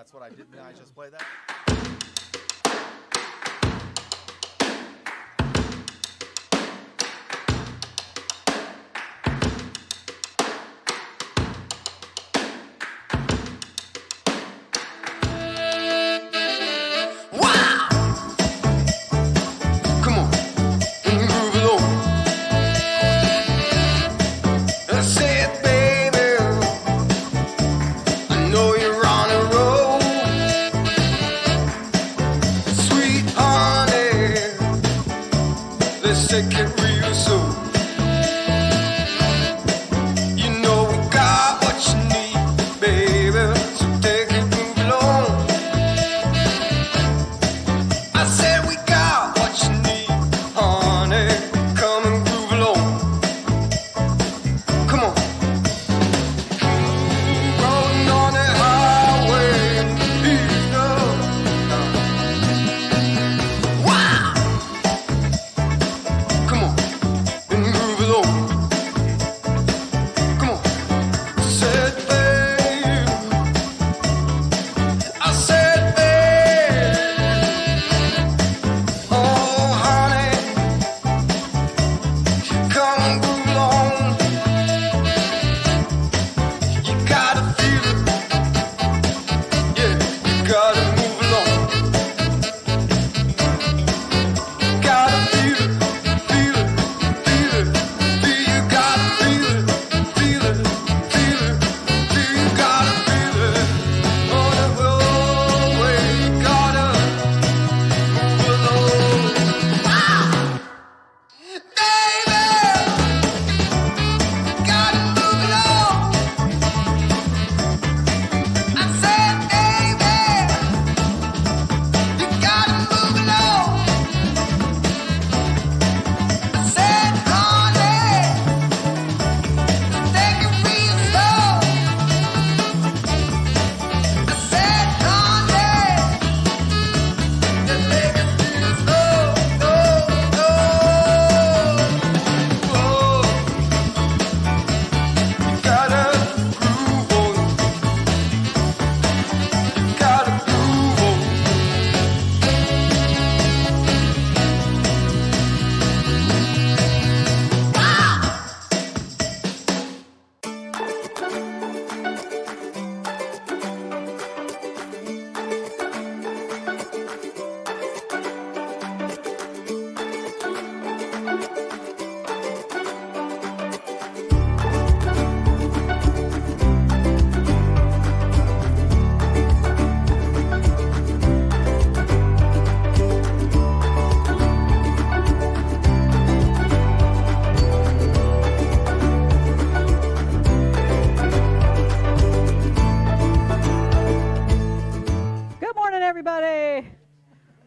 That's what I did. Didn't I just play that?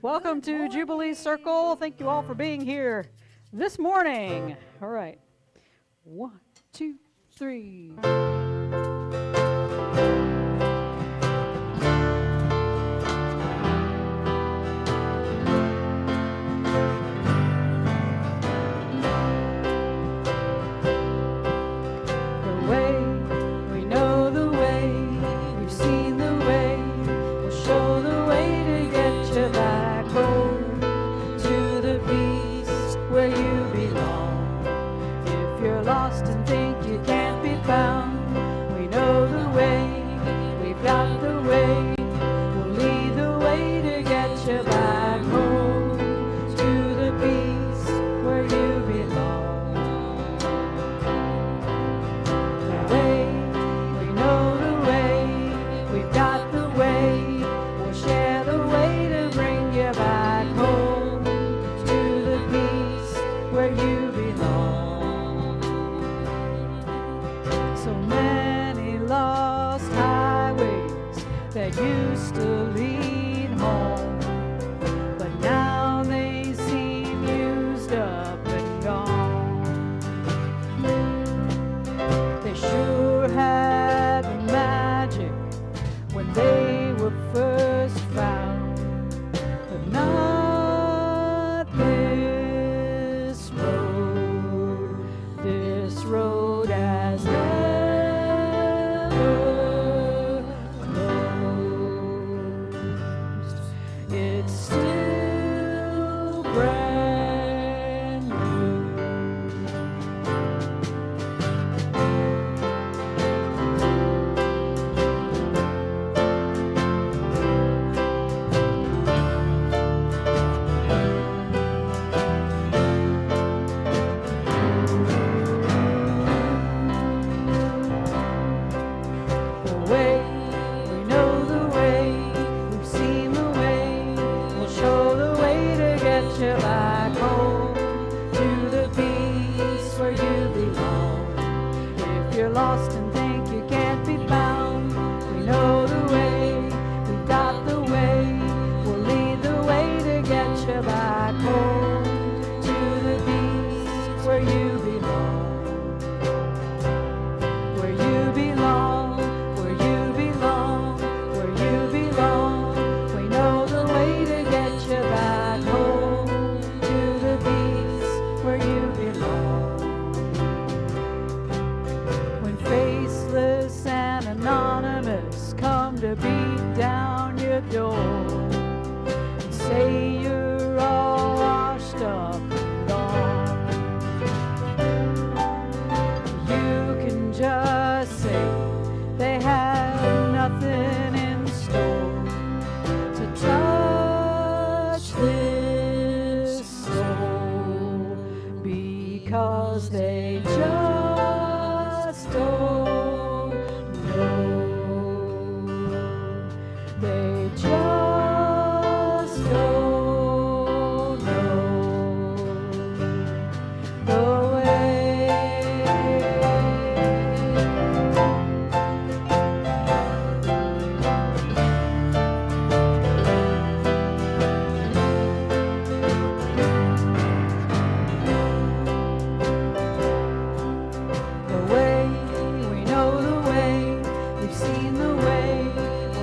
Welcome to Jubilee Circle. Thank you all for being here this morning. All right. 1, 2, 3.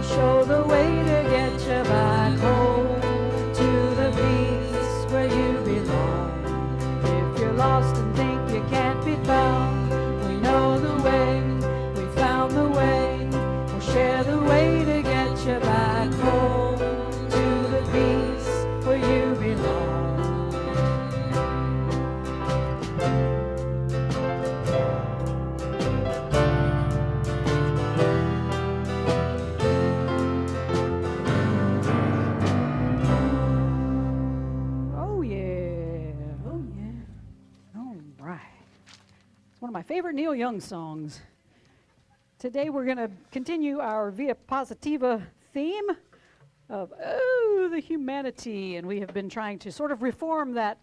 show the way to get you back home to the peace where you belong. If you're lost and think you can't be found, we know the way, we found the way. We'll share the way to get you back home to the peace where you belong. One of my favorite Neil Young songs. Today we're going to continue our VIA Positiva theme of, the humanity. And we have been trying to sort of reform that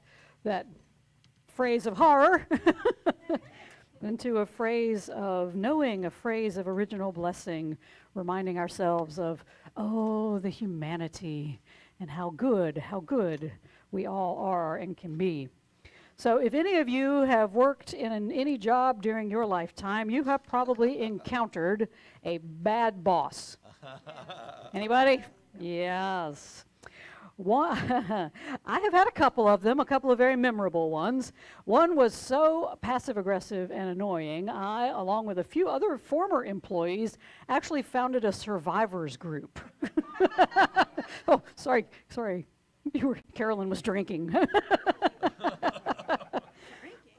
phrase of horror into a phrase of knowing, a phrase of original blessing, reminding ourselves of, the humanity and how good we all are and can be. So if any of you have worked in any job during your lifetime, you have probably encountered a bad boss. Anybody? Yes. I have had a couple of them, a couple of very memorable ones. One was so passive-aggressive and annoying, I, along with a few other former employees, actually founded a survivors group. Oh, sorry. Carolyn was drinking.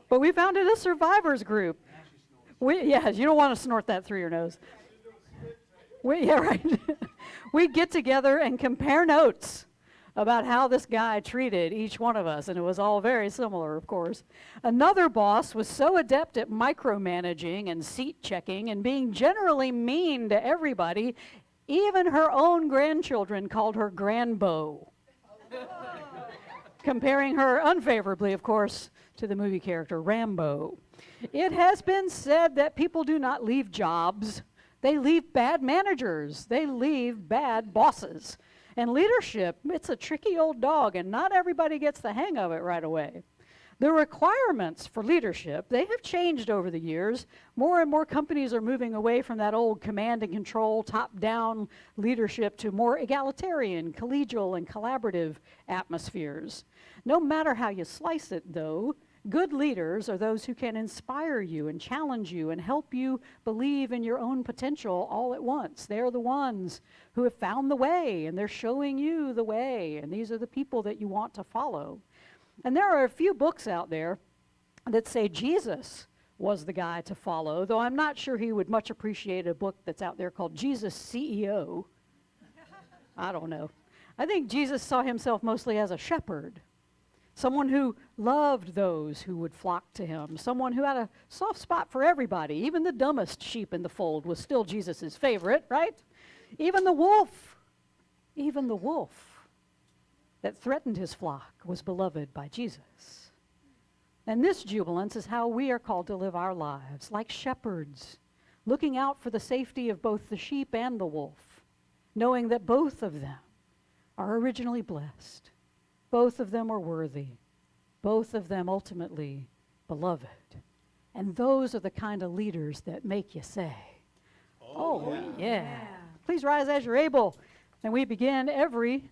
But we founded a survivors group. You don't want to snort that through your nose. We get together and compare notes about how this guy treated each one of us, and it was all very similar, of course. Another boss was so adept at micromanaging and seat checking and being generally mean to everybody, even her own grandchildren called her Granbo. Comparing her unfavorably, of course, to the movie character Rambo. It has been said that people do not leave jobs. They leave bad managers. They leave bad bosses. And leadership, it's a tricky old dog, and not everybody gets the hang of it right away. The requirements for leadership, they have changed over the years. More and more companies are moving away from that old command and control, top-down leadership to more egalitarian, collegial, and collaborative atmospheres. No matter how you slice it, though, good leaders are those who can inspire you and challenge you and help you believe in your own potential all at once. They're the ones who have found the way, and they're showing you the way, and these are the people that you want to follow. And there are a few books out there that say Jesus was the guy to follow, though I'm not sure he would much appreciate a book that's out there called Jesus CEO. I don't know. I think Jesus saw himself mostly as a shepherd, someone who loved those who would flock to him, someone who had a soft spot for everybody. Even the dumbest sheep in the fold was still Jesus's favorite, right? Even the wolf that threatened his flock was beloved by Jesus. And this jubilance is how we are called to live our lives, like shepherds, looking out for the safety of both the sheep and the wolf, knowing that both of them are originally blessed. Both of them are worthy. Both of them ultimately beloved. And those are the kind of leaders that make you say, oh yeah. Please rise as you're able. And we begin every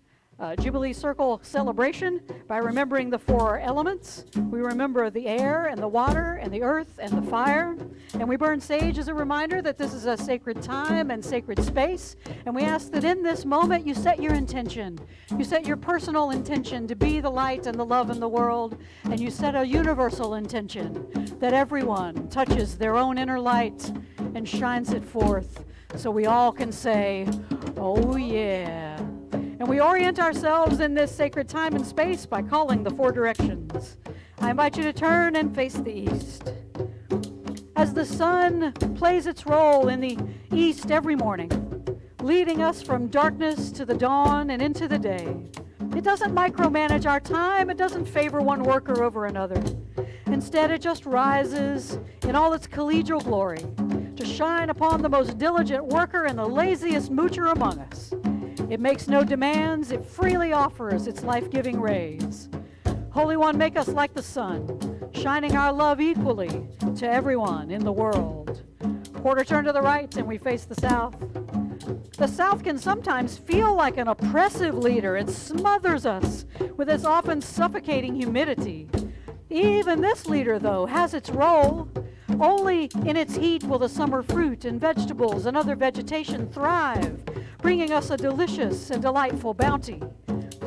Jubilee Circle celebration by remembering the four elements. We remember the air and the water and the earth and the fire. And we burn sage as a reminder that this is a sacred time and sacred space. And we ask that in this moment you set your intention. You set your personal intention to be the light and the love in the world. And you set a universal intention that everyone touches their own inner light and shines it forth so we all can say, oh yeah. And we orient ourselves in this sacred time and space by calling the four directions. I invite you to turn and face the east. As the sun plays its role in the east every morning, leading us from darkness to the dawn and into the day, it doesn't micromanage our time. It doesn't favor one worker over another. Instead, it just rises in all its collegial glory to shine upon the most diligent worker and the laziest moocher among us. It makes no demands. It freely offers its life-giving rays. Holy One, make us like the sun, shining our love equally to everyone in the world. Quarter turn to the right and we face the south. The South can sometimes feel like an oppressive leader. It smothers us with its often suffocating humidity. Even this leader, though, has its role. Only in its heat will the summer fruit and vegetables and other vegetation thrive, bringing us a delicious and delightful bounty.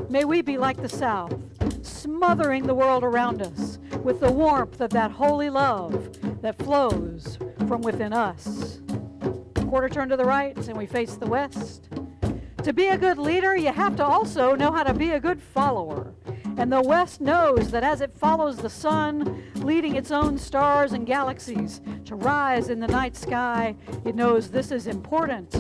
May we be like the South, smothering the world around us with the warmth of that holy love that flows from within us. Quarter turn to the right and we face the west. To be a good leader, you have to also know how to be a good follower. And the West knows that as it follows the sun, leading its own stars and galaxies to rise in the night sky, it knows this is important.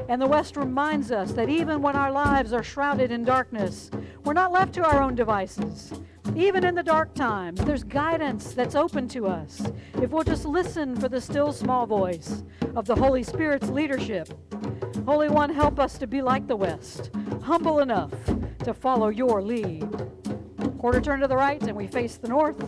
And the West reminds us that even when our lives are shrouded in darkness, we're not left to our own devices. Even in the dark times, there's guidance that's open to us if we'll just listen for the still small voice of the Holy Spirit's leadership. Holy One, help us to be like the West, humble enough to follow your lead. Quarter turn to the right and we face the north.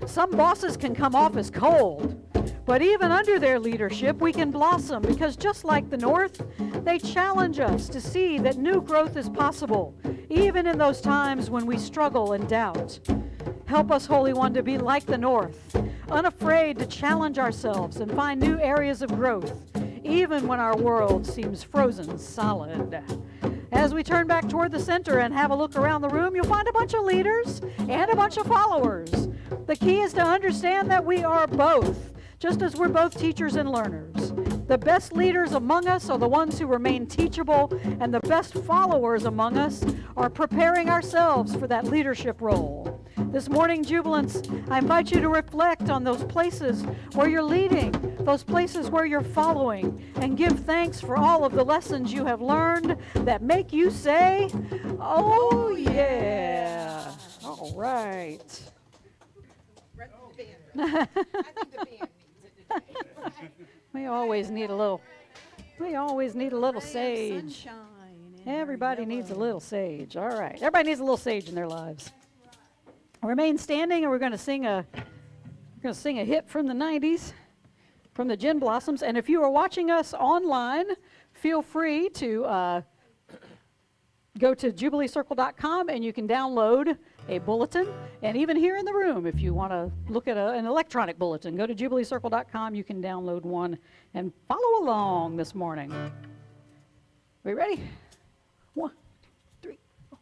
Some bosses can come off as cold, but even under their leadership, we can blossom because just like the north, they challenge us to see that new growth is possible, even in those times when we struggle and doubt. Help us, Holy One, to be like the north, unafraid to challenge ourselves and find new areas of growth, even when our world seems frozen solid. As we turn back toward the center and have a look around the room, you'll find a bunch of leaders and a bunch of followers. The key is to understand that we are both, just as we're both teachers and learners. The best leaders among us are the ones who remain teachable, and the best followers among us are preparing ourselves for that leadership role. This morning, Jubilants, I invite you to reflect on those places where you're leading, those places where you're following, and give thanks for all of the lessons you have learned that make you say, "Oh, yeah." All right. I think the band needs it today. We always need a little sage. Everybody needs a little sage. All right. Everybody needs a little sage in their lives. Remain standing, and we're going to sing a hit from the 90s, from the Gin Blossoms. And if you are watching us online, feel free to go to jubileecircle.com and you can download a bulletin. And even here in the room, if you want to look at an electronic bulletin, go to jubileecircle.com. You can download one and follow along this morning. We ready? 1, 2, 3, 4.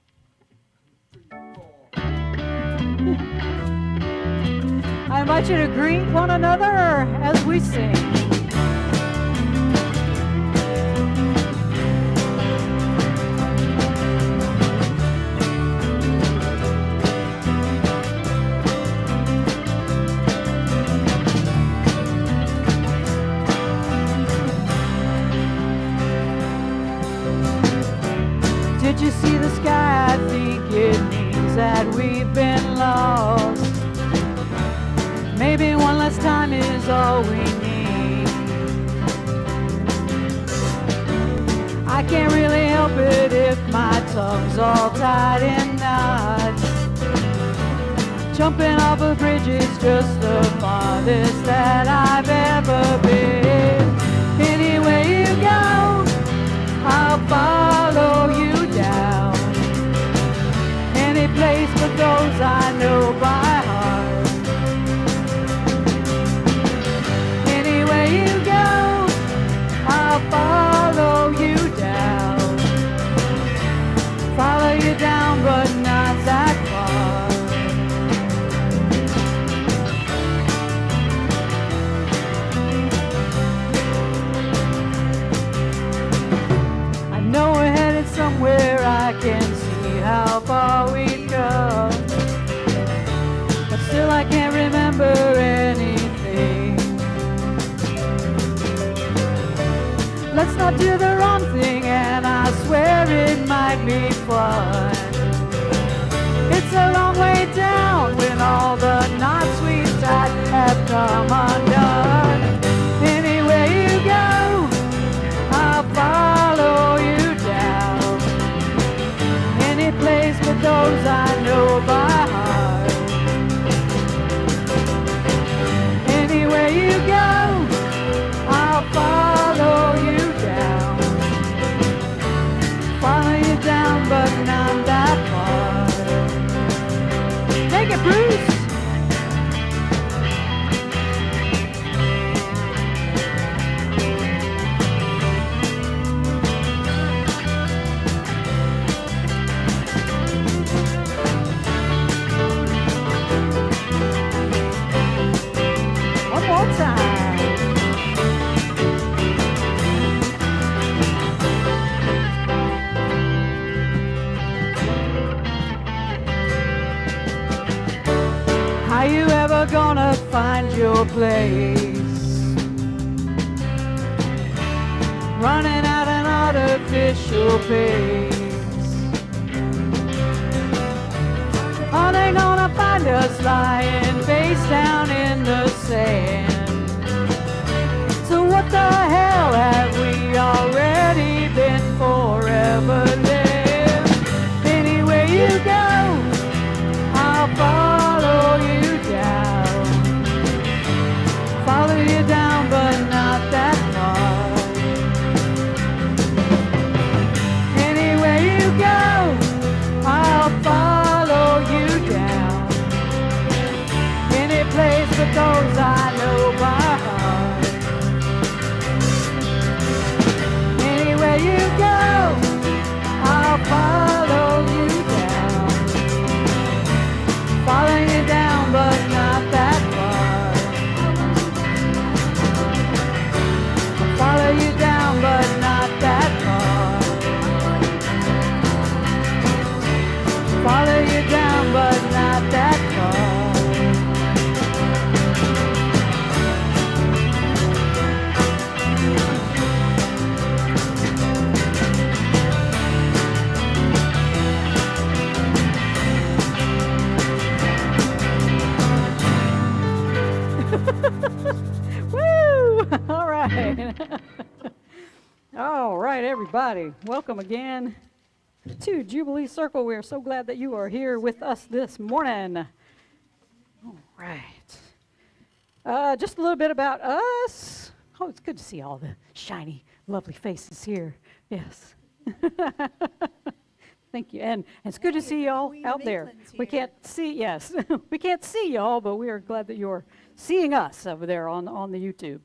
I invite you to greet one another as we sing. Did you see the sky? I think it means that we've been lost. Maybe one last time is all we need. I can't really help it if my tongue's all tied in knots. Jumping off a bridge is just the farthest that I've ever been. Anywhere you go, I'll follow you down. Any place but those I know by heart. Anywhere you go, I'll follow you down. Follow you down, but not that far. I know we're headed somewhere, I can see how far we've come. But still I can't remember anything. Let's not do the wrong thing, and I swear it might be fun. It's a long way down when all the knots we tied have come undone. Anywhere you go, I'll follow you down. Any place but those I know by heart. Anywhere you go, I'll follow you down. you're gonna find your place. Running at an artificial pace. Are they gonna find us lying face down in the sand? So what the hell have we already been forever lived? Anywhere you go, I'll follow you down. Follow you down, but not that far. Anywhere you go, I'll follow you down. Any place but those I know by heart. Anywhere you go, I'll follow you down. Follow you down, but not that far. Follow you down, but not that far. Follow you down, but not that far. Woo! All right. All right, everybody. Welcome again to Jubilee Circle. We are so glad that you are here with us this morning. All right. Just a little bit about us. Oh, it's good to see all the shiny, lovely faces here. Yes. Thank you. And it's good to see y'all out there. We can't see, yes, we can't see y'all, but we are glad that you're seeing us over there on the YouTube.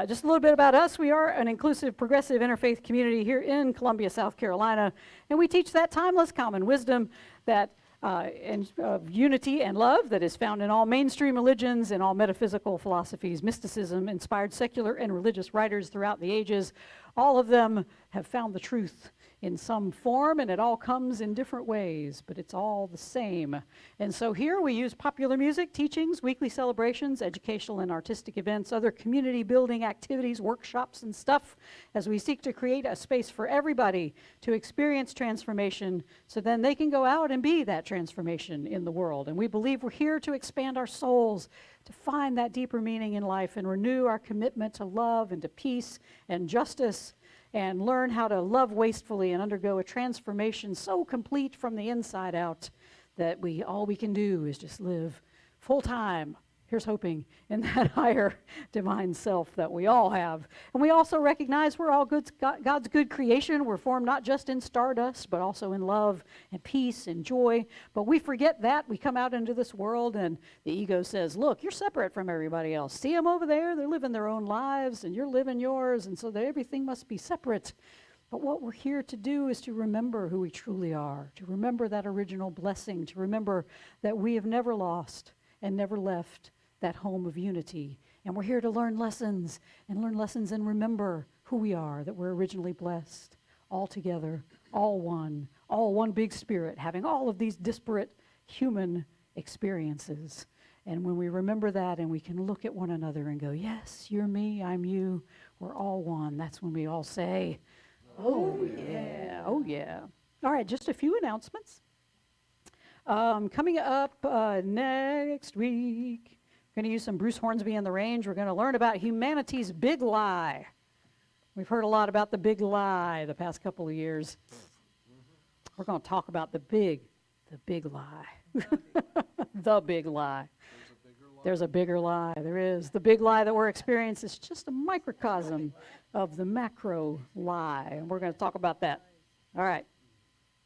Just a little bit about us. We are an inclusive, progressive, interfaith community here in Columbia, South Carolina, and we teach that timeless common wisdom that of unity and love that is found in all mainstream religions and all metaphysical philosophies, mysticism, inspired secular and religious writers throughout the ages. All of them have found the truth in some form, and it all comes in different ways, but it's all the same. And so here we use popular music, teachings, weekly celebrations, educational and artistic events, other community building activities, workshops and stuff, as we seek to create a space for everybody to experience transformation so then they can go out and be that transformation in the world. And we believe we're here to expand our souls, to find that deeper meaning in life and renew our commitment to love and to peace and justice, and learn how to love wastefully and undergo a transformation so complete from the inside out that all we can do is just live full time. Here's hoping in that higher divine self that we all have. And we also recognize we're all God's good creation. We're formed not just in stardust, but also in love and peace and joy. But we forget that. We come out into this world and the ego says, look, you're separate from everybody else. See them over there? They're living their own lives and you're living yours. And so everything must be separate. But what we're here to do is to remember who we truly are, to remember that original blessing, to remember that we have never lost and never left that home of unity. And we're here to learn lessons and remember who we are, that we're originally blessed, all together, all one big spirit, having all of these disparate human experiences. And when we remember that and we can look at one another and go, yes, you're me, I'm you, we're all one, that's when we all say, oh yeah, oh yeah. All right, just a few announcements. Coming up next week, we're going to use some Bruce Hornsby and the Range. We're going to learn about humanity's big lie. We've heard a lot about the big lie the past couple of years. We're going to talk about the big lie. The big lie. There's a bigger lie. There is. The big lie that we're experiencing is just a microcosm of the macro lie. And we're going to talk about that. All right.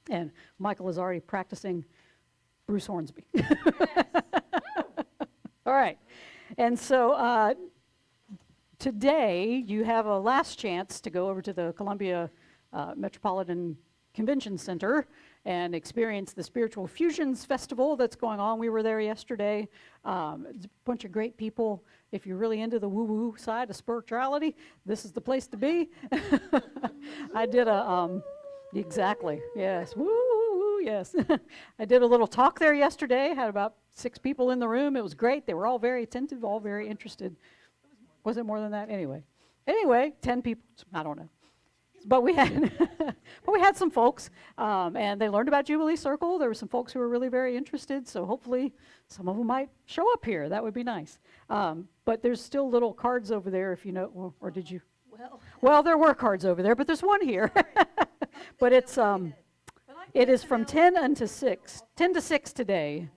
And Michael is already practicing Bruce Hornsby. All right. And so today you have a last chance to go over to the Columbia Metropolitan Convention Center and experience the Spiritual Fusions Festival that's going on. We were there yesterday. It's a bunch of great people. If you're really into the woo-woo side of spirituality, this is the place to be. I did a, exactly, yes, woo-woo, Woo, yes. I did a little talk there yesterday. Had about 6 people in the room. It was great. They were all very attentive, all very interested. Was it more than that? Anyway, 10 people. I don't know. But we had some folks, and they learned about Jubilee Circle. There were some folks who were really very interested, so hopefully some of them might show up here. That would be nice. But there's still little cards over there if you know, or did you? Well, there were cards over there, but there's one here. But it is from 10 to 6 today.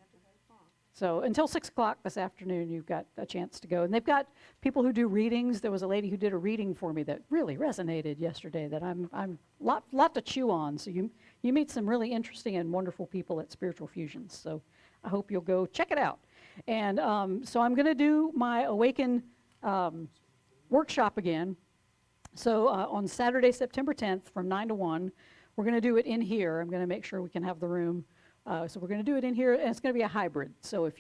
So until 6 o'clock this afternoon, you've got a chance to go. And they've got people who do readings. There was a lady who did a reading for me that really resonated yesterday that I'm lot to chew on. So you meet some really interesting and wonderful people at Spiritual Fusions. So I hope you'll go check it out. And so I'm going to do my Awaken workshop again. So on Saturday, September 10th from 9 to 1, we're going to do it in here. I'm going to make sure we can have the room. So we're going to do it in here, and it's going to be a hybrid. So if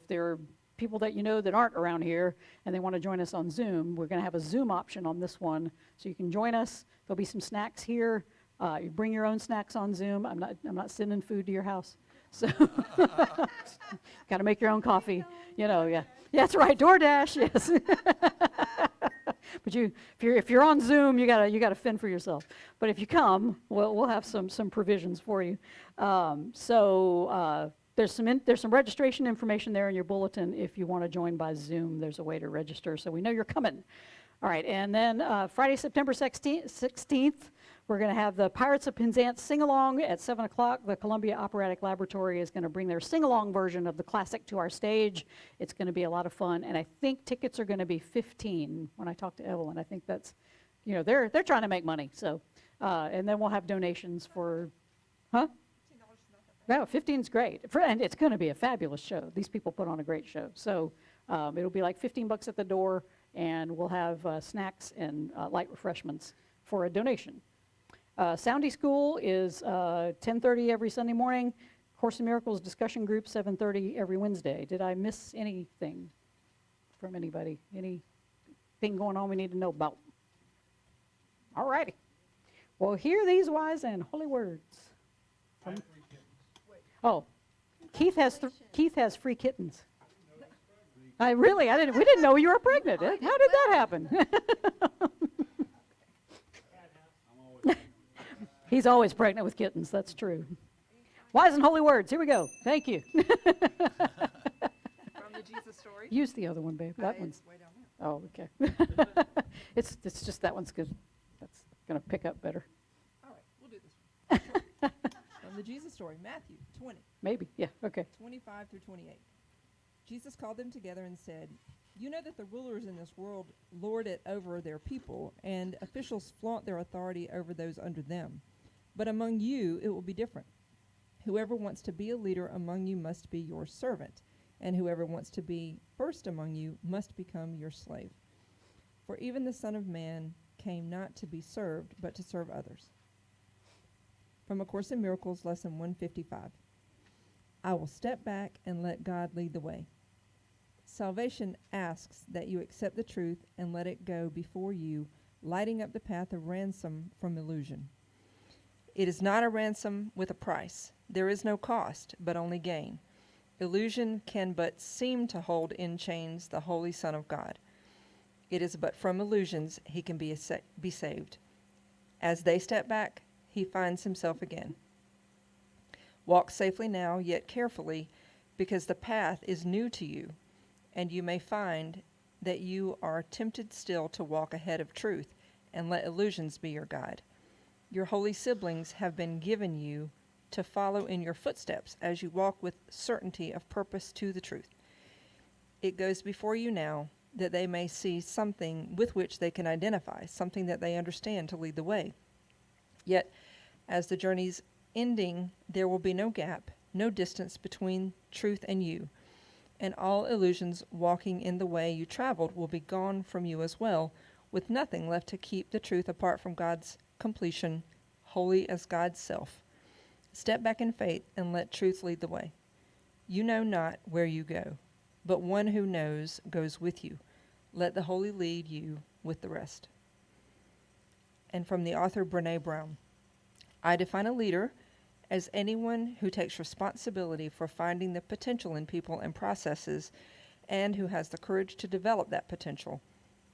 there are people that you know that aren't around here and they want to join us on Zoom, we're going to have a Zoom option on this one, so you can join us. There'll be some snacks here. You bring your own snacks on Zoom. I'm not sending food to your house, so got to make your own coffee. Yeah, that's right. DoorDash, yes. But if you're on Zoom, you gotta fend for yourself. But if you come, we'll have some provisions for you. There's some registration information there in your bulletin. If you want to join by Zoom, there's a way to register, so we know you're coming. All right, and then Friday, September 16th, we're going to have the Pirates of Penzance sing-along at 7 o'clock. The Columbia Operatic Laboratory is going to bring their sing-along version of the classic to our stage. It's going to be a lot of fun, and I think tickets are going to be $15. When I talked to Evelyn, I think that's, they're trying to make money. So, and then we'll have donations for, huh? No, 15's great, and it's going to be a fabulous show. These people put on a great show. So it'll be like $15 at the door, and we'll have snacks and light refreshments for a donation. Soundy School is 10:30 every Sunday morning. Course in Miracles discussion group 7:30 every Wednesday. Did I miss anything from anybody? Anything going on we need to know about? All righty. Well, hear these wise and holy words. Oh, Keith has free kittens. We didn't know you were pregnant. How did that happen? He's always pregnant with kittens, that's true. Wise and holy words, here we go. Thank you. From the Jesus story. Use the other one, babe. That one's. Way down there. Oh, okay. It's just that one's good. That's going to pick up better. All right, we'll do this one. From the Jesus story, Matthew 20. Maybe, yeah, okay. 25 through 28. Jesus called them together and said, "You know that the rulers in this world lord it over their people, and officials flaunt their authority over those under them. But among you it will be different. Whoever wants to be a leader among you must be your servant, and whoever wants to be first among you must become your slave. For even the Son of Man came not to be served, but to serve others." From A Course in Miracles, Lesson 155. I will step back and let God lead the way. Salvation asks that you accept the truth and let it go before you, lighting up the path of ransom from illusion. It is not a ransom with a price. There is no cost, but only gain. Illusion can but seem to hold in chains the Holy Son of God. It is but from illusions he can be saved. As they step back, he finds himself again. Walk safely now, yet carefully, because the path is new to you, and you may find that you are tempted still to walk ahead of truth and let illusions be your guide. Your holy siblings have been given you to follow in your footsteps as you walk with certainty of purpose to the truth. It goes before you now that they may see something with which they can identify, something that they understand to lead the way. Yet, as the journey's ending, there will be no gap, no distance between truth and you, and all illusions walking in the way you traveled will be gone from you as well, with nothing left to keep the truth apart from God's completion, holy as God's self. Step back in faith and let truth lead the way. You know not where you go, but one who knows goes with you. Let the Holy lead you with the rest. And from the author Brené Brown. I define a leader as anyone who takes responsibility for finding the potential in people and processes and who has the courage to develop that potential.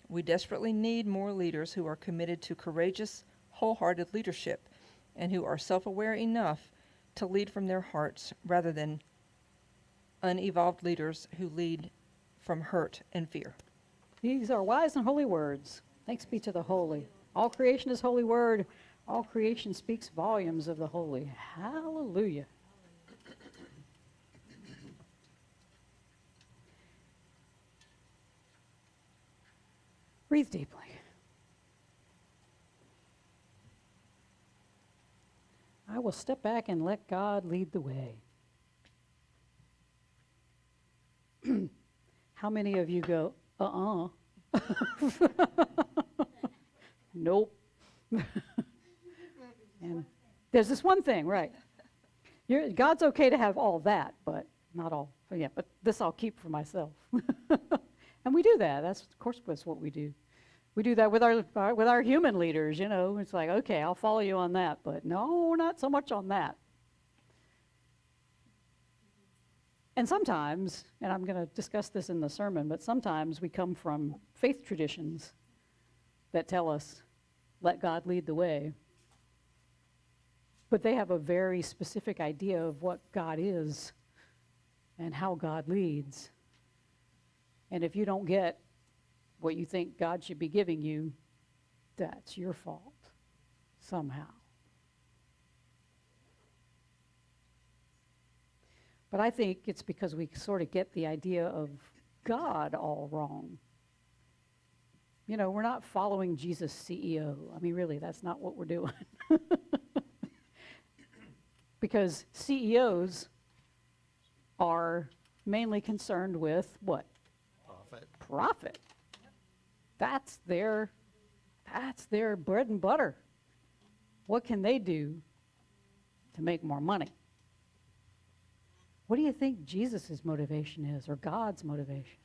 We desperately need more leaders who are committed to courageous, wholehearted leadership and who are self-aware enough to lead from their hearts rather than unevolved leaders who lead from hurt and fear. These are wise and holy words. Thanks be to the holy. All creation is holy word. All creation speaks volumes of the holy. Hallelujah. Breathe deeply. I will step back and let God lead the way. How many of you go, nope. And there's this one thing, right? God's okay to have all that, but not all. But this I'll keep for myself. And we do that. Of course, that's what we do. We do that with our human leaders, you know. It's like, okay, I'll follow you on that, but no, not so much on that. And sometimes, and I'm going to discuss this in the sermon, but sometimes we come from faith traditions that tell us, let God lead the way. But they have a very specific idea of what God is and how God leads. And if you don't get what you think God should be giving you, that's your fault somehow. But I think it's because we sort of get the idea of God all wrong. You know, we're not following Jesus' CEO. I mean, really, that's not what we're doing. Because CEOs are mainly concerned with what? Profit. That's their bread and butter. What can they do to make more money? What do you think Jesus' motivation is, or God's motivation?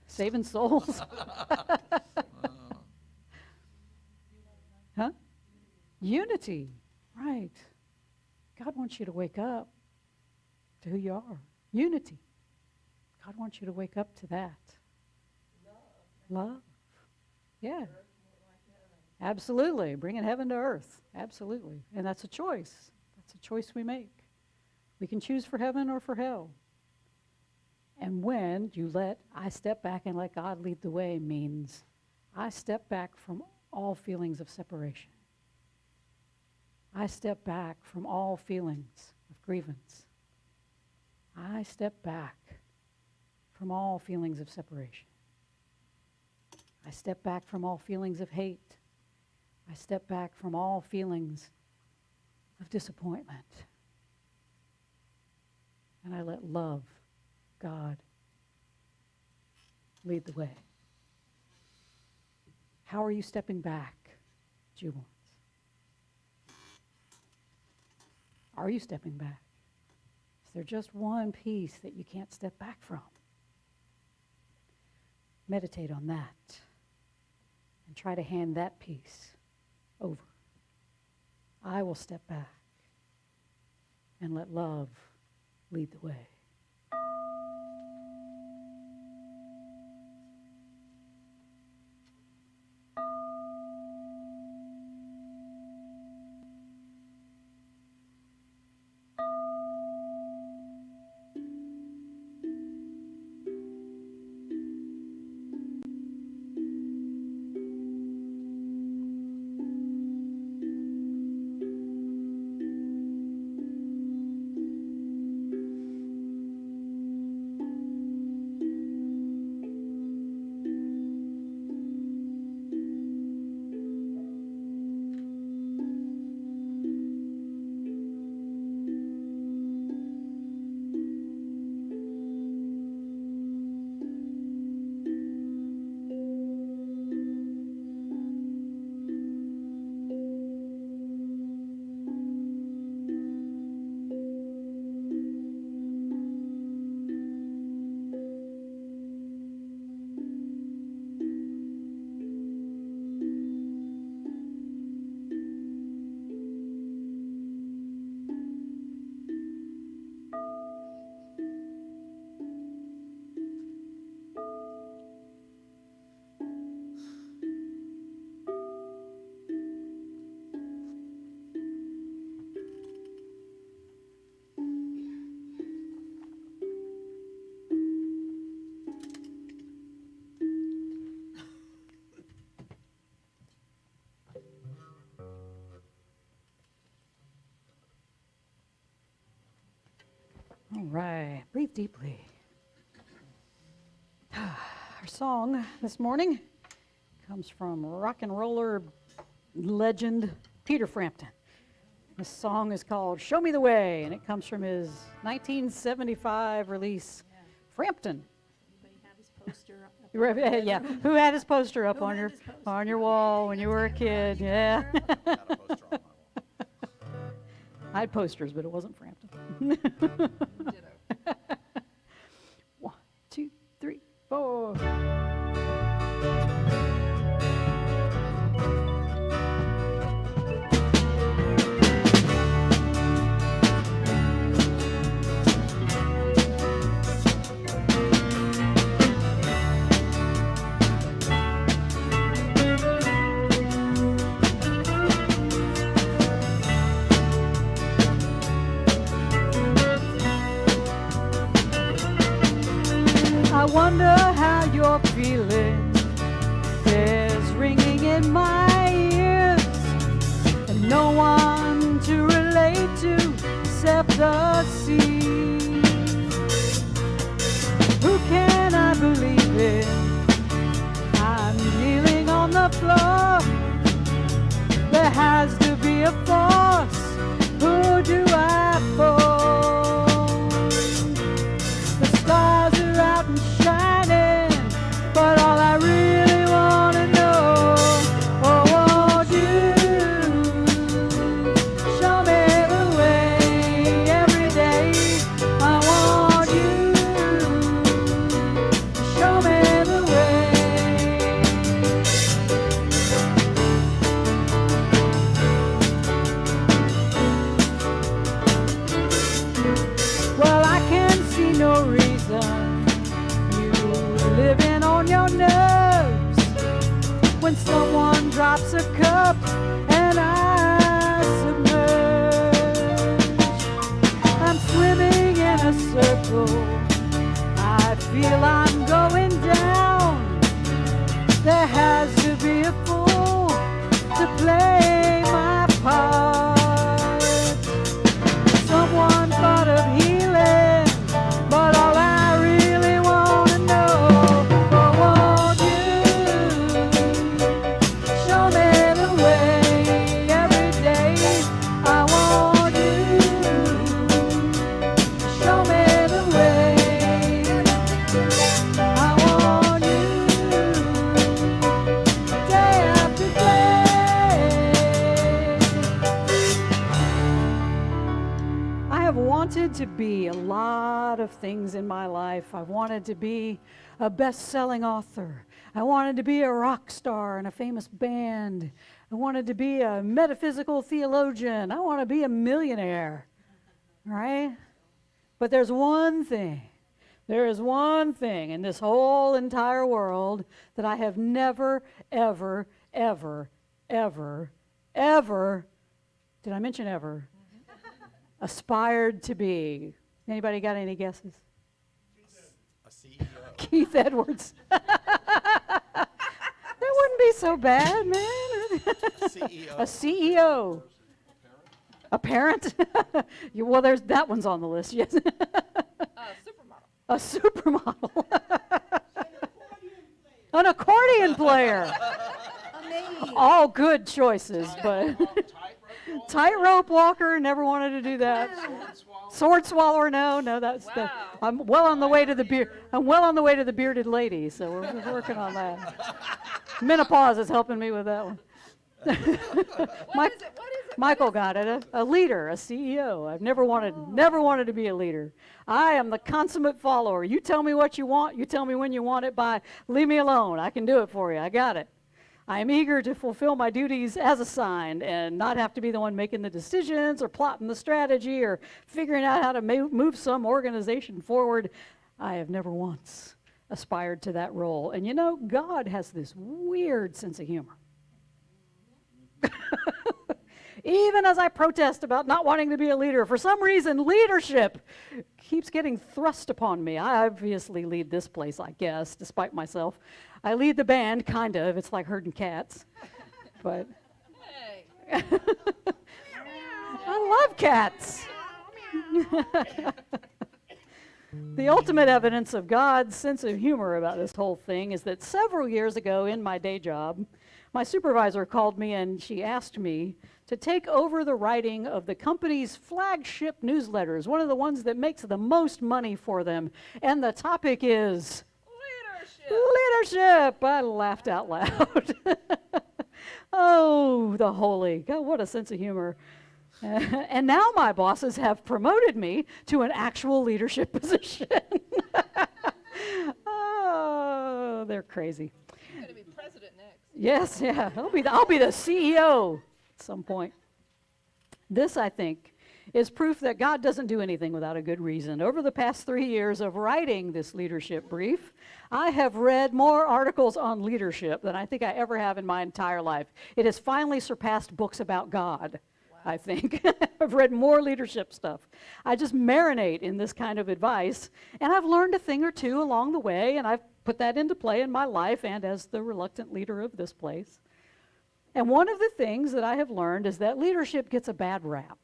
Saving souls. Huh? Unity. Right. God wants you to wake up to who you are. Unity. God wants you to wake up to that. Love. Yeah. Absolutely. Bringing heaven to earth. Absolutely. And that's a choice. That's a choice we make. We can choose for heaven or for hell. And when I step back and let God lead the way means I step back from all feelings of separation. I step back from all feelings of grievance. I step back from all feelings of separation. I step back from all feelings of hate. I step back from all feelings of disappointment. And I let love, God, lead the way. How are you stepping back, Jubilants? Are you stepping back? Is there just one piece that you can't step back from? Meditate on that and try to hand that piece over. I will step back and let love lead the way. All right, breathe deeply. Our song this morning comes from rock and roller legend Peter Frampton. This song is called Show Me the Way, and it comes from his 1975 release, Frampton. Anybody have his poster up? Yeah, who had his poster up on your wall when you were a kid? Yeah. Got a poster on my wall. I had posters, but it wasn't Frampton. Ditto. 1, 2, 3, 4. I wonder how you're feeling. There's ringing in my ears, and no one to relate to except the sea. Who can I believe in? I'm kneeling on the floor. There has to be a force. Who do I phone? The stars are out and shining, but all I really want to know, oh, won't you show me the way every day? I want you to show me the way. Well, I can see no reason you living on your nerves when someone drops a cup and I submerge. I'm swimming in a circle. I feel I'm going down. There has to be a fool to play my part. Someone thought of healing, but all I really want to know, oh, won't you show me the way every day? I want you to show me the way. I want you day after day. I have wanted to be a lot of things in my life. I wanted to be a best-selling author. I wanted to be a rock star in a famous band. I wanted to be a metaphysical theologian. I want to be a millionaire, right? But there's one thing. There is one thing in this whole entire world that I have never, ever, ever, ever, ever, did I mention ever? Aspired to be. Anybody got any guesses? A CEO. Keith Edwards. That wouldn't be so bad, man. CEO. A CEO. A parent? Well, there's that one's on the list, yes. Supermodel. A supermodel. An accordion player. Amazing. All good choices, but tightrope walker, never wanted to do that. Sword swallower, no, that's the. Wow. I'm well on the way to the I'm well on the way to the bearded lady, so we're working on that. Menopause is helping me with that one. What is it? Michael got it. A leader, a CEO. I've never wanted to be a leader. I am the consummate follower. You tell me what you want. You tell me when you want it by. Leave me alone. I can do it for you. I got it. I am eager to fulfill my duties as assigned and not have to be the one making the decisions or plotting the strategy or figuring out how to move some organization forward. I have never once aspired to that role. And you know, God has this weird sense of humor. Even as I protest about not wanting to be a leader, for some reason, leadership keeps getting thrust upon me. I obviously lead this place, I guess, despite myself. I lead the band, kind of. It's like herding cats. But Hey. I love cats. The ultimate evidence of God's sense of humor about this whole thing is that several years ago in my day job, my supervisor called me and she asked me to take over the writing of the company's flagship newsletters, one of the ones that makes the most money for them. And the topic is leadership. I laughed out loud. Oh, the holy. God, what a sense of humor. And now my bosses have promoted me to an actual leadership position. Oh, they're crazy. You're going to be president next. Yes, yeah. I'll be the CEO at some point. This, I think, is proof that God doesn't do anything without a good reason. Over the past 3 years of writing this leadership brief, I have read more articles on leadership than I think I ever have in my entire life. It has finally surpassed books about God, I think. I've read more leadership stuff. I just marinate in this kind of advice, and I've learned a thing or two along the way, and I've put that into play in my life and as the reluctant leader of this place. And one of the things that I have learned is that leadership gets a bad rap.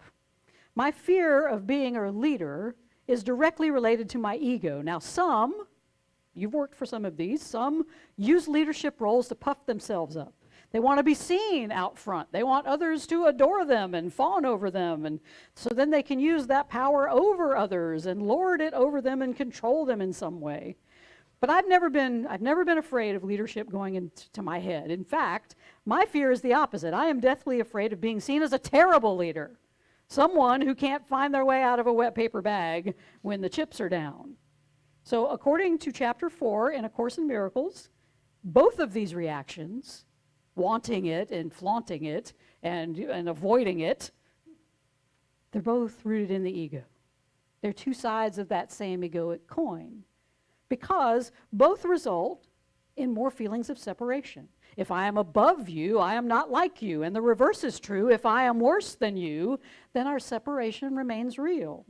My fear of being a leader is directly related to my ego. Now, you've worked for some of these, some use leadership roles to puff themselves up. They want to be seen out front. They want others to adore them and fawn over them. And so then they can use that power over others and lord it over them and control them in some way. But I've never been afraid of leadership going into my head. In fact, my fear is the opposite. I am deathly afraid of being seen as a terrible leader. Someone who can't find their way out of a wet paper bag when the chips are down. So according to chapter 4 in A Course in Miracles, both of these reactions, wanting it and flaunting it and avoiding it, they're both rooted in the ego. They're two sides of that same egoic coin, because both result in more feelings of separation. If I am above you, I am not like you. And the reverse is true. If I am worse than you, then our separation remains real.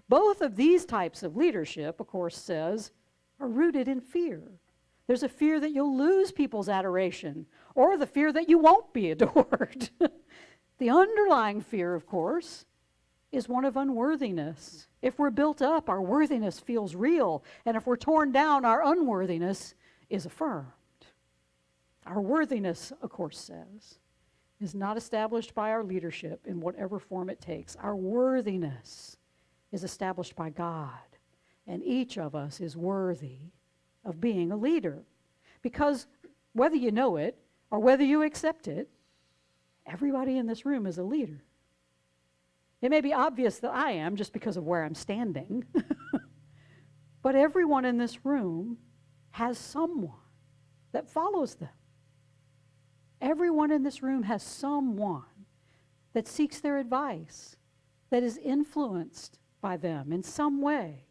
Both of these types of leadership, of course, says, are rooted in fear. There's a fear that you'll lose people's adoration, or the fear that you won't be adored. The underlying fear, of course, is one of unworthiness. If we're built up, our worthiness feels real. And if we're torn down, our unworthiness is affirmed. Our worthiness, of course, says, is not established by our leadership in whatever form it takes. Our worthiness is established by God, and each of us is worthy of being a leader. Because whether you know it or whether you accept it, everybody in this room is a leader. It may be obvious that I am just because of where I'm standing, but everyone in this room has someone that follows them. Everyone in this room has someone that seeks their advice, that is influenced by them in some way.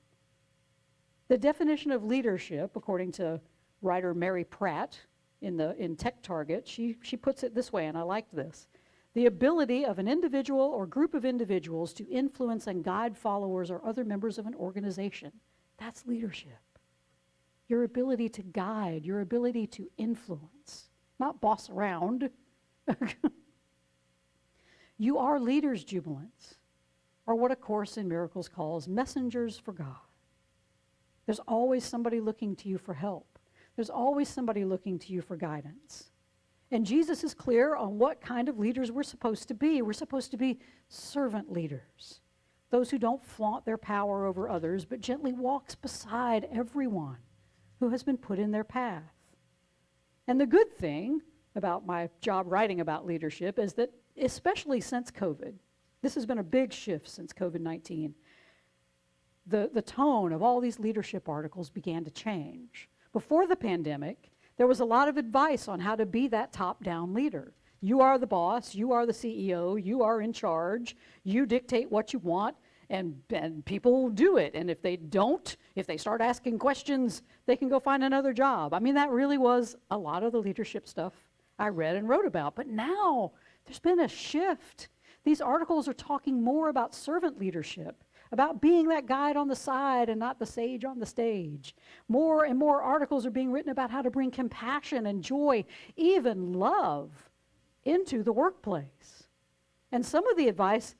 The definition of leadership, according to writer Mary Pratt in Tech Target, she puts it this way, and I liked this. The ability of an individual or group of individuals to influence and guide followers or other members of an organization. That's leadership. Your ability to guide, your ability to influence, not boss around. You are leaders, jubilants, or what A Course in Miracles calls messengers for God. There's always somebody looking to you for help. There's always somebody looking to you for guidance. And Jesus is clear on what kind of leaders we're supposed to be. We're supposed to be servant leaders, those who don't flaunt their power over others, but gently walks beside everyone who has been put in their path. And the good thing about my job writing about leadership is that, especially since COVID, this has been a big shift since COVID-19, the tone of all these leadership articles began to change. Before the pandemic, there was a lot of advice on how to be that top-down leader. You are the boss, you are the CEO, you are in charge, you dictate what you want, and people do it. And if they don't, if they start asking questions, they can go find another job. I mean, that really was a lot of the leadership stuff I read and wrote about. But now, there's been a shift. These articles are talking more about servant leadership, about being that guide on the side and not the sage on the stage. More and more articles are being written about how to bring compassion and joy, even love, into the workplace. And some of the advice,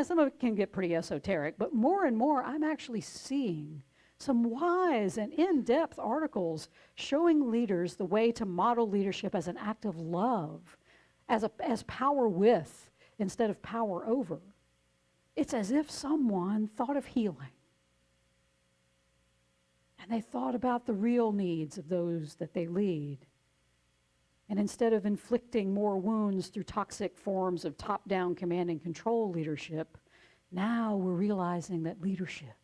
some of it can get pretty esoteric, but more and more I'm actually seeing some wise and in-depth articles showing leaders the way to model leadership as an act of love, as power with instead of power over. It's as if someone thought of healing. And they thought about the real needs of those that they lead. And instead of inflicting more wounds through toxic forms of top-down command and control leadership, now we're realizing that leadership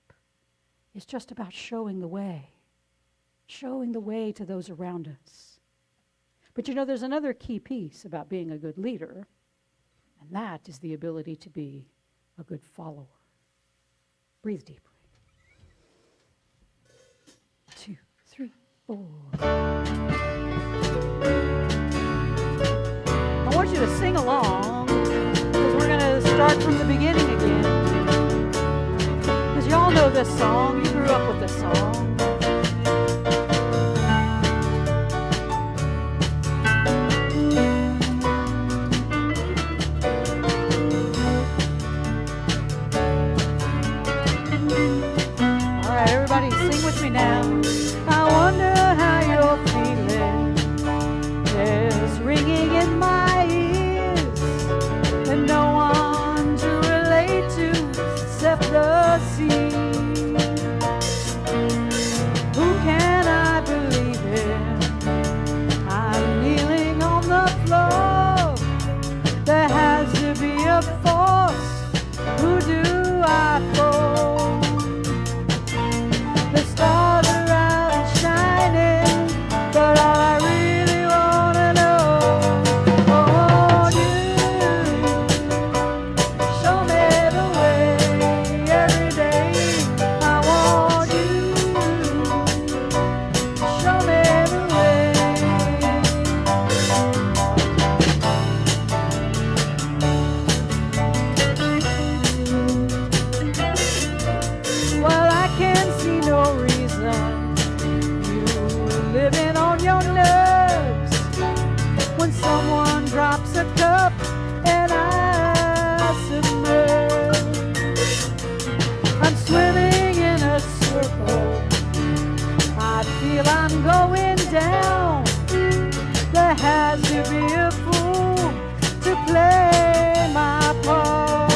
is just about showing the way to those around us. But you know, there's another key piece about being a good leader, and that is the ability to be a good follower. Breathe deeply. 2, 3, 4. I want you to sing along, because we're going to start from the beginning again. Because y'all know this song. You grew up with this song. All right, everybody, sing with me now. I wonder how you're feeling. It's ringing in my ears, and no one to relate to except the sea. Who can I believe in? I'm kneeling on the floor. There has to be a force. Who do I phone? The stars are out and shining, but all I really wanna know, oh, you show me the way every day. I want you, show me the way. Well, I can't see no reason you living on your nerves when someone drops a cup and I submerge. I'm swimming in a circle. I feel I'm going down. There has to be a fool to play my part.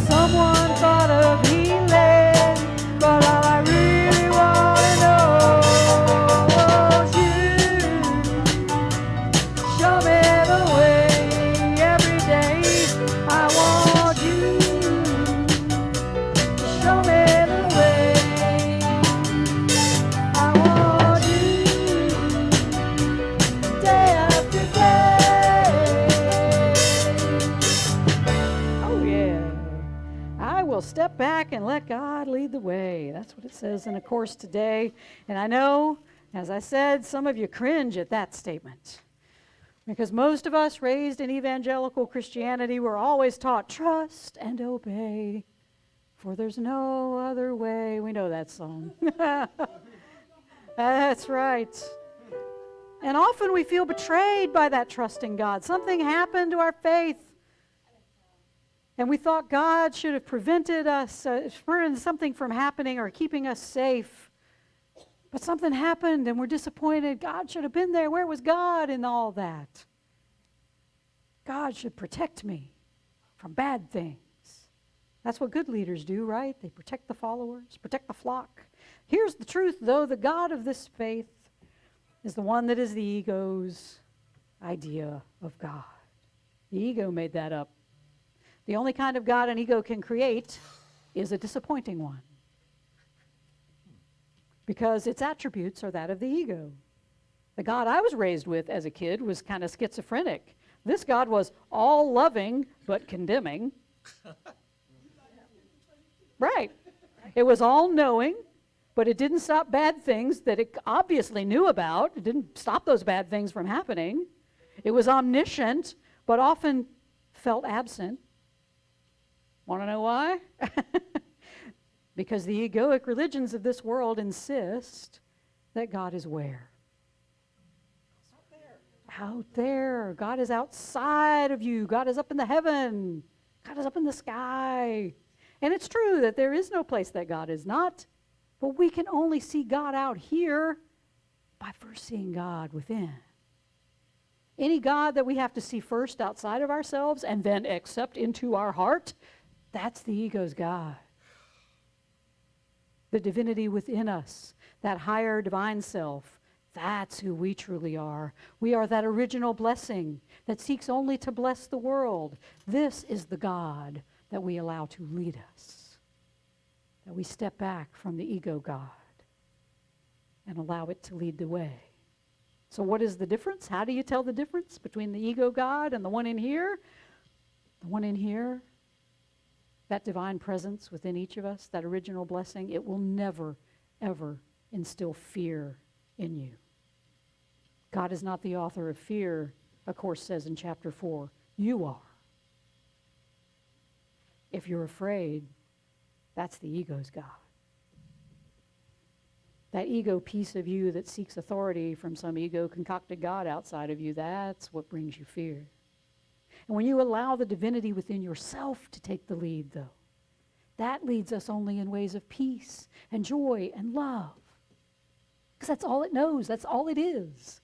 Someone thought of healing, but all I really wanna know is you. Show me the way every day. I want you. Show me the way. I want you day after day. Oh yeah. I will step back and let God lead the way. That's what it says in a course today. And I know, as I said, some of you cringe at that statement. Because most of us raised in evangelical Christianity were always taught, trust and obey, for there's no other way. We know that song. That's right. And often we feel betrayed by that trusting God. Something happened to our faith. And we thought God should have prevented us, something from happening or keeping us safe. But something happened and we're disappointed. God should have been there. Where was God in all that? God should protect me from bad things. That's what good leaders do, right? They protect the followers, protect the flock. Here's the truth, though. The God of this faith is the one that is the ego's idea of God. The ego made that up. The only kind of God an ego can create is a disappointing one, because its attributes are that of the ego. The God I was raised with as a kid was kind of schizophrenic. This God was all loving but condemning. Right. It was all knowing, but it didn't stop bad things that it obviously knew about. It didn't stop those bad things from happening. It was omniscient, but often felt absent. Want to know why? Because the egoic religions of this world insist that God is where? Out there. God is outside of you. God is up in the heaven. God is up in the sky. And it's true that there is no place that God is not, but we can only see God out here by first seeing God within. Any God that we have to see first outside of ourselves and then accept into our heart, that's the ego's God. The divinity within us, that higher divine self, that's who we truly are. We are that original blessing that seeks only to bless the world. This is the God that we allow to lead us, that we step back from the ego God and allow it to lead the way. So what is the difference? How do you tell the difference between the ego God and the one in here? The one in here, that divine presence within each of us, that original blessing, it will never, ever instill fear in you. God is not the author of fear, of course, says in chapter 4. You are. If you're afraid, that's the ego's God. That ego piece of you that seeks authority from some ego-concocted God outside of you, that's what brings you fear. And when you allow the divinity within yourself to take the lead, though, that leads us only in ways of peace and joy and love. Because that's all it knows. That's all it is.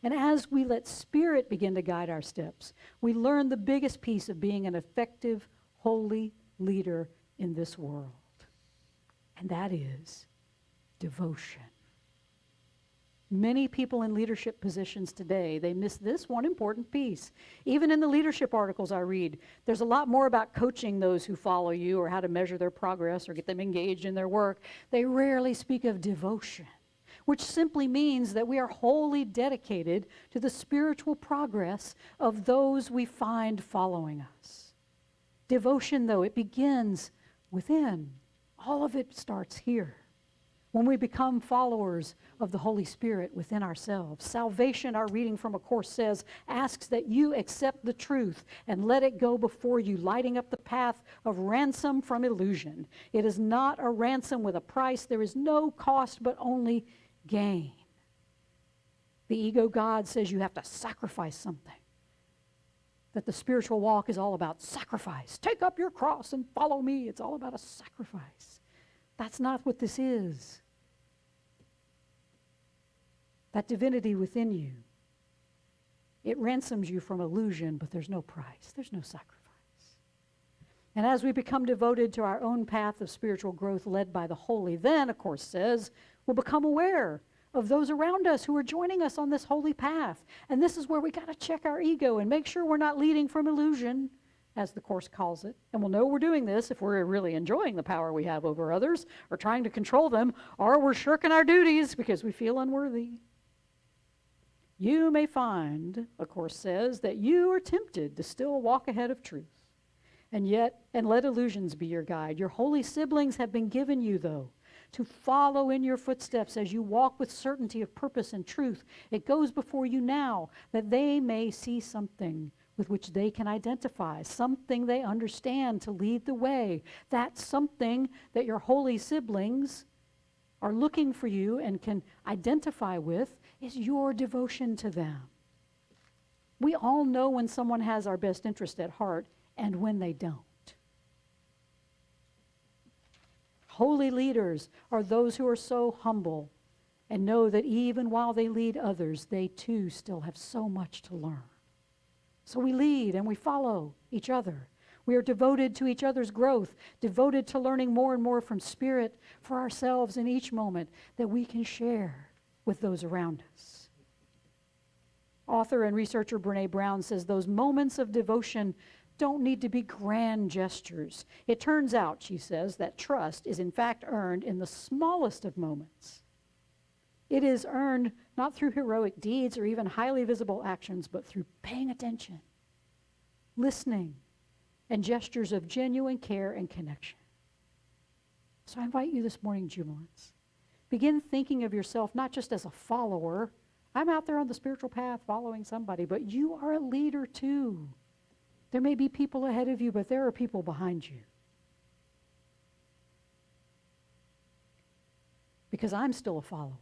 And as we let Spirit begin to guide our steps, we learn the biggest piece of being an effective, holy leader in this world. And that is devotion. Many people in leadership positions today, they miss this one important piece. Even in the leadership articles I read, there's a lot more about coaching those who follow you or how to measure their progress or get them engaged in their work. They rarely speak of devotion, which simply means that we are wholly dedicated to the spiritual progress of those we find following us. Devotion, though, it begins within. All of it starts here. When we become followers of the Holy Spirit within ourselves. Salvation, our reading from A Course says, asks that you accept the truth and let it go before you, lighting up the path of ransom from illusion. It is not a ransom with a price. There is no cost but only gain. The ego God says you have to sacrifice something. That the spiritual walk is all about sacrifice. Take up your cross and follow me. It's all about a sacrifice. That's not what this is. That divinity within you, it ransoms you from illusion, but there's no price. There's no sacrifice. And as we become devoted to our own path of spiritual growth led by the holy, then, of course, says, we'll become aware of those around us who are joining us on this holy path. And this is where we got to check our ego and make sure we're not leading from illusion, as the Course calls it. And we'll know we're doing this if we're really enjoying the power we have over others or trying to control them, or we're shirking our duties because we feel unworthy. You may find, a Course says, that you are tempted to still walk ahead of truth. And let illusions be your guide. Your holy siblings have been given you, though, to follow in your footsteps as you walk with certainty of purpose and truth. It goes before you now that they may see something with which they can identify, something they understand to lead the way. That's something that your holy siblings are looking for you and can identify with is your devotion to them. We all know when someone has our best interest at heart and when they don't. Holy leaders are those who are so humble and know that even while they lead others, they too still have so much to learn. So we lead and we follow each other. We are devoted to each other's growth, devoted to learning more and more from Spirit for ourselves in each moment that we can share with those around us. Author and researcher Brene Brown says those moments of devotion don't need to be grand gestures. It turns out, she says, that trust is in fact earned in the smallest of moments. It is earned not through heroic deeds or even highly visible actions, but through paying attention, listening, and gestures of genuine care and connection. So I invite you this morning, Jubilants, begin thinking of yourself not just as a follower. I'm out there on the spiritual path following somebody, but you are a leader too. There may be people ahead of you, but there are people behind you. Because I'm still a follower.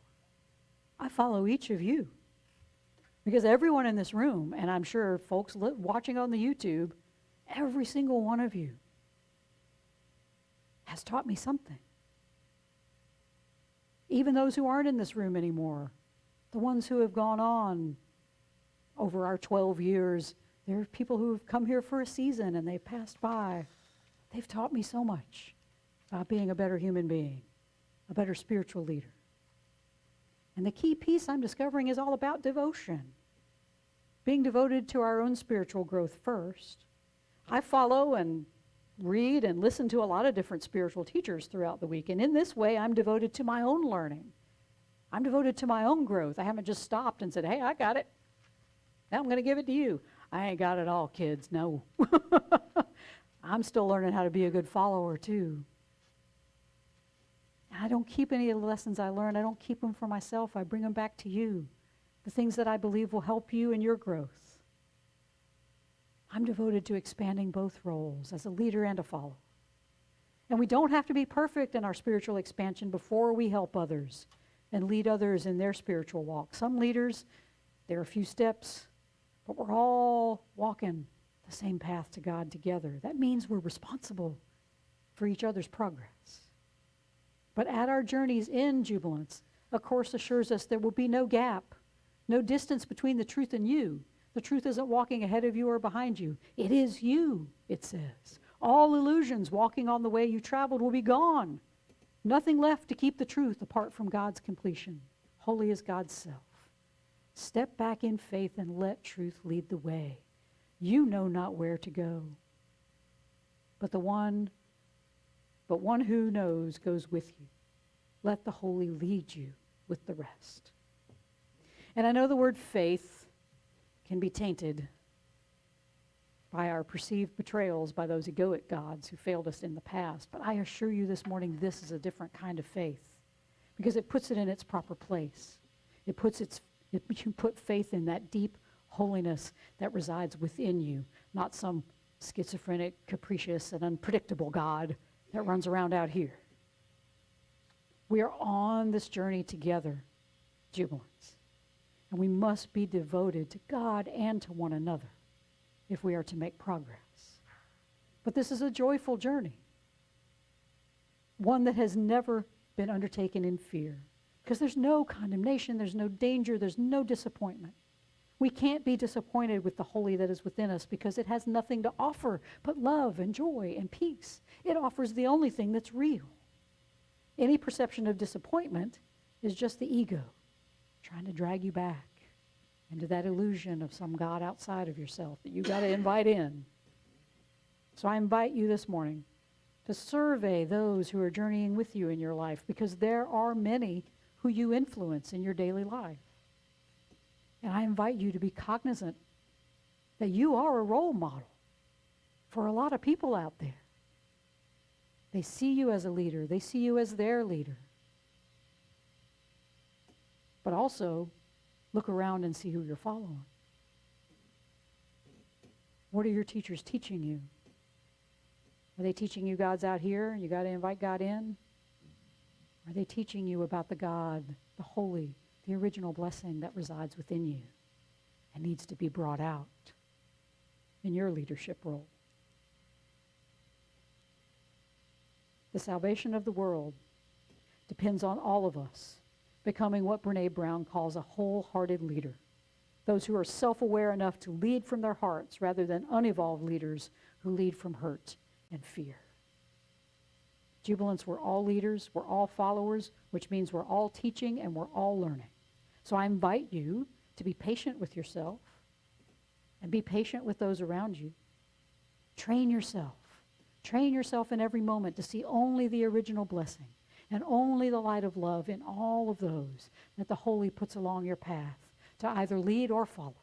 I follow each of you. Because everyone in this room, and I'm sure folks watching on the YouTube, every single one of you, has taught me something. Even those who aren't in this room anymore, the ones who have gone on over our 12 years, there are people who have come here for a season and they've passed by. They've taught me so much about being a better human being, a better spiritual leader. And the key piece I'm discovering is all about devotion. Being devoted to our own spiritual growth first. I follow and read and listen to a lot of different spiritual teachers throughout the week. And in this way, I'm devoted to my own learning. I'm devoted to my own growth. I haven't just stopped and said, hey, I got it. Now I'm going to give it to you. I ain't got it all, kids. No. I'm still learning how to be a good follower, too. I don't keep any of the lessons I learned. I don't keep them for myself. I bring them back to you. The things that I believe will help you in your growth. I'm devoted to expanding both roles as a leader and a follower. And we don't have to be perfect in our spiritual expansion before we help others and lead others in their spiritual walk. Some leaders, there are a few steps, but we're all walking the same path to God together. That means we're responsible for each other's progress. But at our journeys in Jubilance, a course assures us there will be no gap, no distance between the truth and you. The truth isn't walking ahead of you or behind you. It is you, it says. All illusions walking on the way you traveled will be gone. Nothing left to keep the truth apart from God's completion. Holy is God's self. Step back in faith and let truth lead the way. You know not where to go. But one who knows goes with you. Let the Holy lead you with the rest. And I know the word faith can be tainted by our perceived betrayals by those egoic gods who failed us in the past. But I assure you this morning, this is a different kind of faith because it puts it in its proper place. You put faith in that deep holiness that resides within you, not some schizophrenic, capricious, and unpredictable God that runs around out here. We are on this journey together, Jubilance, and we must be devoted to God and to one another if we are to make progress. But this is a joyful journey, one that has never been undertaken in fear, because there's no condemnation, there's no danger, there's no disappointment. We can't be disappointed with the holy that is within us because it has nothing to offer but love and joy and peace. It offers the only thing that's real. Any perception of disappointment is just the ego trying to drag you back into that illusion of some God outside of yourself that you got to invite in. So I invite you this morning to survey those who are journeying with you in your life, because there are many who you influence in your daily life. And I invite you to be cognizant that you are a role model for a lot of people out there. They see you as a leader. They see you as their leader. But also, look around and see who you're following. What are your teachers teaching you? Are they teaching you God's out here and you got to invite God in? Are they teaching you about the God, the holy, the original blessing that resides within you and needs to be brought out in your leadership role? The salvation of the world depends on all of us becoming what Brene Brown calls a wholehearted leader. Those who are self-aware enough to lead from their hearts rather than unevolved leaders who lead from hurt and fear. Jubilance, we're all leaders, we're all followers, which means we're all teaching and we're all learning. So I invite you to be patient with yourself and be patient with those around you. Train yourself. Train yourself in every moment to see only the original blessing and only the light of love in all of those that the Holy puts along your path to either lead or follow.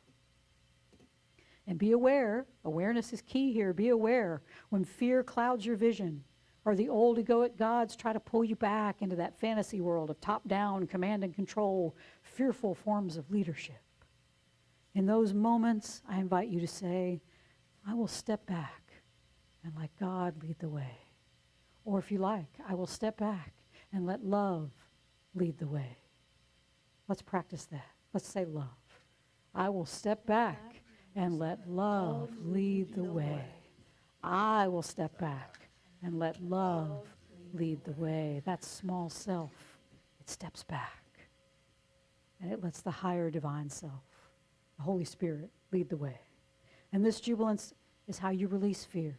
And be aware, awareness is key here, be aware when fear clouds your vision or the old egoic gods try to pull you back into that fantasy world of top-down command and control, fearful forms of leadership. In those moments, I invite you to say, I will step back and let God lead the way. Or if you like, I will step back and let love lead the way. Let's practice that. Let's say love. I will step back and let love lead the way. I will step back and let love lead the way. That small self, it steps back. And it lets the higher divine self, the Holy Spirit, lead the way. And this jubilance is how you release fear.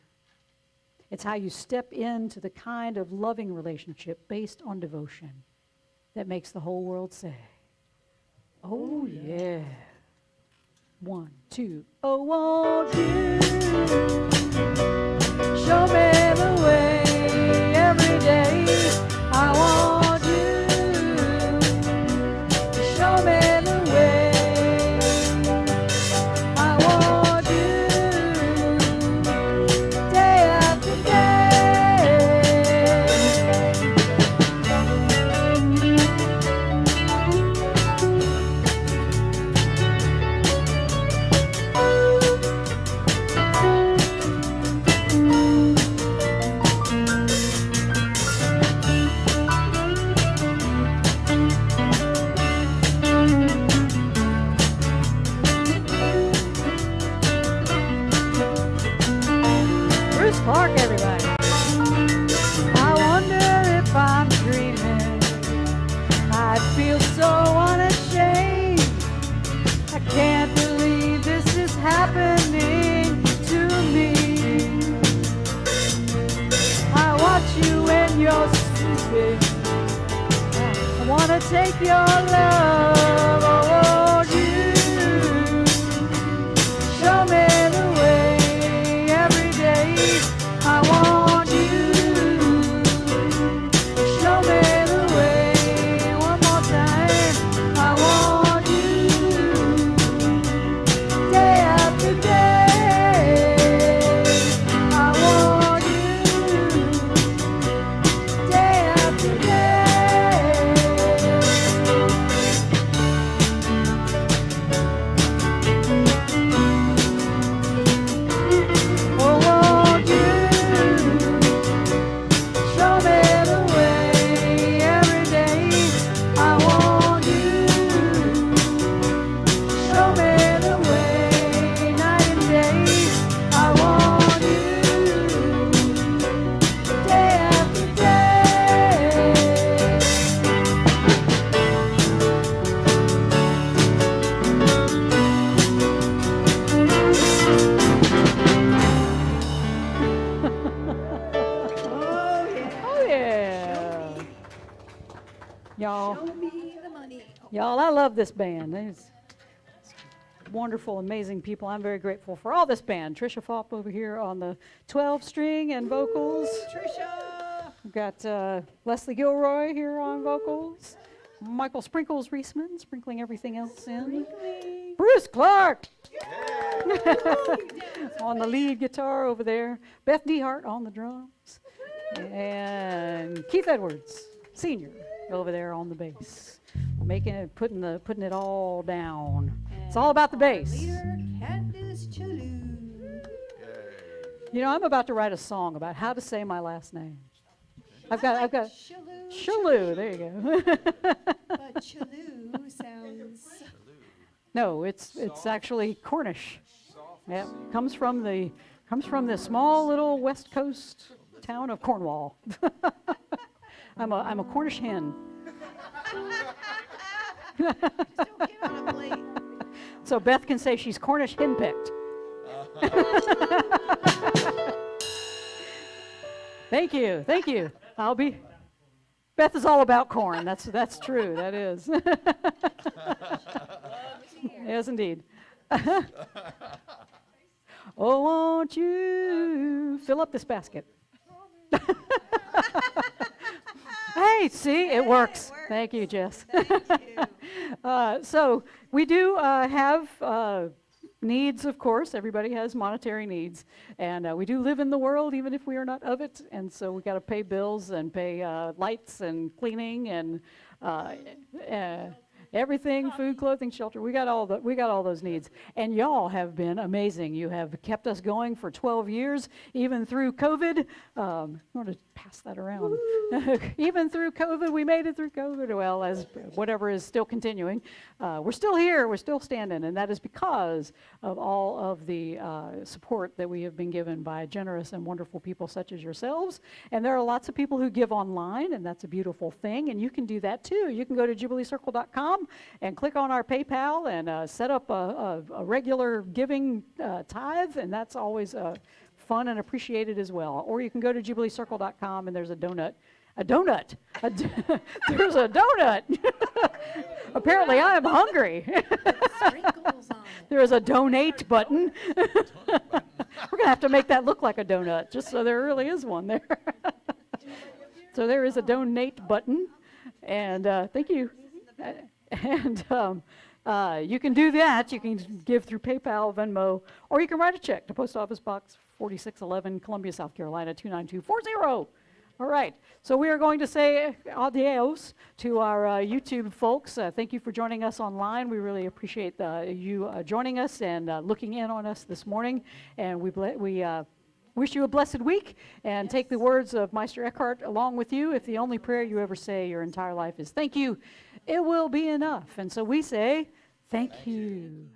It's how you step into the kind of loving relationship based on devotion that makes the whole world say, oh yeah. 1, 2. Oh, won't you show me the way every day? I want you to show me the way. I want you day after Bruce Clark, everybody. I wonder if I'm dreaming. I feel so unashamed. I can't believe this is happening to me. I watch you when you're sleeping. I want to take your love. Oh, won't you show me the way every day? I want you to show me the way one more time. I want you day after day. I want you day after day. Oh, won't you show me the way every day? I want you show me the way night and day. I want you day after day. Oh yeah. Y'all. Show me the money. Y'all, I love this band. It's wonderful, amazing people. I'm very grateful for all this band. Trisha Fopp over here on the 12-string and vocals. Trisha! We've got Leslie Gilroy here on vocals. Michael Sprinkles Reisman sprinkling everything else in. Bruce Clark on the lead guitar over there. Beth Dehart on the drums. And Keith Edwards, Sr., over there on the bass. Putting it all down. It's all about the bass. Leader Candace Chalou. You know, I'm about to write a song about how to say my last name. I've got Chalou. Shalou. There you go. But Chalou sounds. No, it's actually Cornish. Yeah, comes from the small little west coast town of Cornwall. I'm a Cornish hen. Don't get on a plate. So Beth can say she's Cornish henpicked. Thank you, thank you. Beth is all about corn. That's true. That is. Yes, indeed. Oh, won't you fill up this basket? Hey, see, it works. Thank you, Jess. Thank you. So we do have needs, of course. Everybody has monetary needs. And we do live in the world, even if we are not of it. And so we got to pay bills and pay lights and cleaning and Everything, food, clothing, shelter. We got all those needs. And y'all have been amazing. You have kept us going for 12 years, even through COVID. I'm going to pass that around. Even through COVID, we made it through COVID. Well, as whatever is still continuing. We're still here. We're still standing. And that is because of all of the support that we have been given by generous and wonderful people such as yourselves. And there are lots of people who give online, and that's a beautiful thing. And you can do that too. You can go to jubileecircle.com and click on our PayPal and set up a regular giving tithe, and that's always fun and appreciated as well. Or you can go to jubileecircle.com and there's a donut. There's a donut. Apparently I am hungry. Sprinkles on it. There is a donate button. We're going to have to make that look like a donut, just so there really is one there. So there is a donate button, and thank you. And you can do that. You can give through PayPal, Venmo, or you can write a check to Post Office Box 4611, Columbia, South Carolina, 29240. All right. So we are going to say adios to our YouTube folks. Thank you for joining us online. We really appreciate you joining us and looking in on us this morning. And we wish you a blessed week, and take the words of Meister Eckhart along with you. If the only prayer you ever say your entire life is thank you, it will be enough. And so we say, thank you.